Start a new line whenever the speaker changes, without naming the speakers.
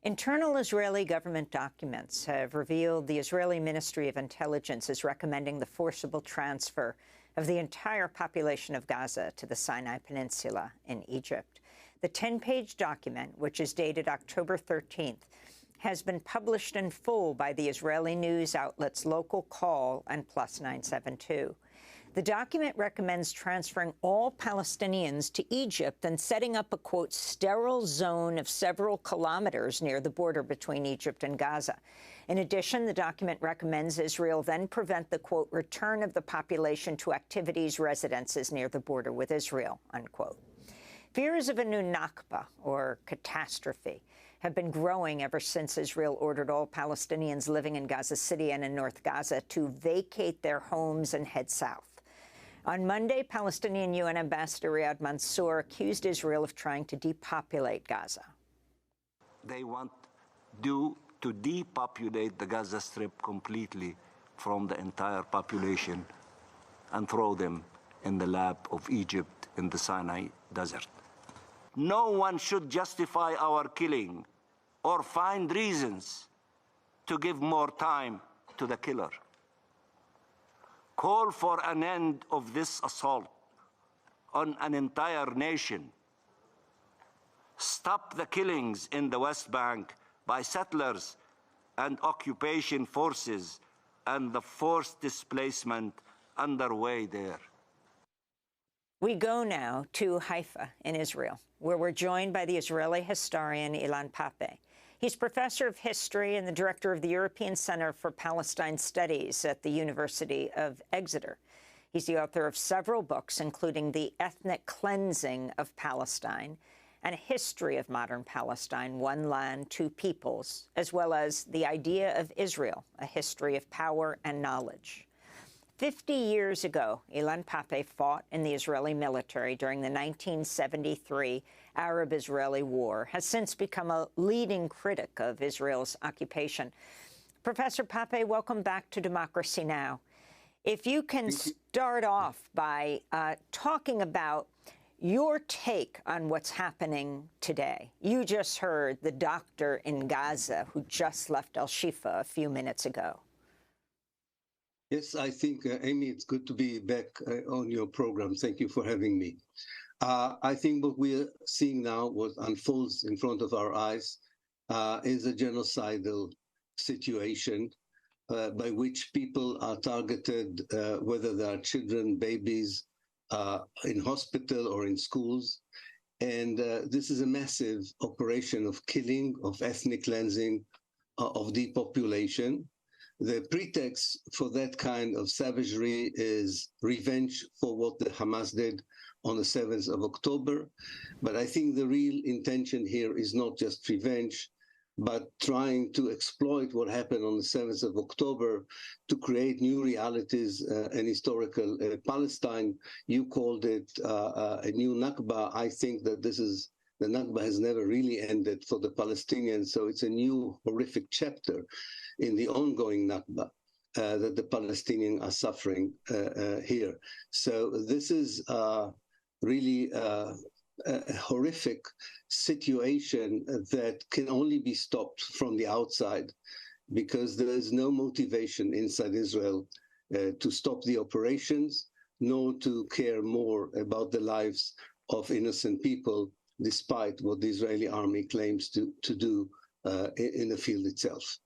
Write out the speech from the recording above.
Internal Israeli government documents have revealed the Israeli Ministry of Intelligence is recommending the forcible transfer of the entire population of Gaza to the Sinai Peninsula in Egypt. The 10-page document, which is dated October 13th, has been published in full by the Israeli news outlets Local Call and Plus 972. The document recommends transferring all Palestinians to Egypt and setting up a, quote, sterile zone of several kilometers near the border between Egypt and Gaza. In addition, the document recommends Israel then prevent the, quote, return of the population to activities, residences near the border with Israel, unquote. Fears of a new Nakba, or catastrophe, have been growing ever since Israel ordered all Palestinians living in Gaza City and in North Gaza to vacate their homes and head south. On Monday, Palestinian UN Ambassador Riyad Mansour accused Israel of trying to depopulate Gaza.
They want to depopulate the Gaza Strip completely from the entire population and throw them in the lap of Egypt in the Sinai Desert. No one should justify our killing or find reasons to give more time to the killer. Call for an end of this assault on an entire nation. Stop the killings in the West Bank by settlers and occupation forces and the forced displacement underway there.
We go now to Haifa in Israel, where we're joined by the Israeli historian Ilan Pappé. He's professor of history and the director of the European Center for Palestine Studies at the University of Exeter. He's the author of several books, including The Ethnic Cleansing of Palestine and A History of Modern Palestine, One Land, Two Peoples, as well as The Idea of Israel, A History of Power and Knowledge. 50 years ago, Ilan Pappé fought in the Israeli military during the 1973 Arab-Israeli War, has since become a leading critic of Israel's occupation. Professor Pappé, welcome back to Democracy Now! If you can start off by talking about your take on what's happening today. You just heard the doctor in Gaza who just left Al-Shifa a few minutes ago.
Yes, I think, Amy, it's good to be back on your program. Thank you for having me. I think what we're seeing now, what unfolds in front of our eyes, is a genocidal situation by which people are targeted, whether they are children, babies, in hospital or in schools. And this is a massive operation of killing, of ethnic cleansing, of depopulation. The pretext for that kind of savagery is revenge for what the Hamas did on the 7th of October. But I think the real intention here is not just revenge, but trying to exploit what happened on the 7th of October to create new realities and historical Palestine. You called it a new Nakba. I think that the Nakba has never really ended for the Palestinians, so it's a new horrific chapter in the ongoing Nakba that the Palestinians are suffering here. So this is really a horrific situation that can only be stopped from the outside, because there is no motivation inside Israel to stop the operations, nor to care more about the lives of innocent people, despite what the Israeli army claims to do in the field itself.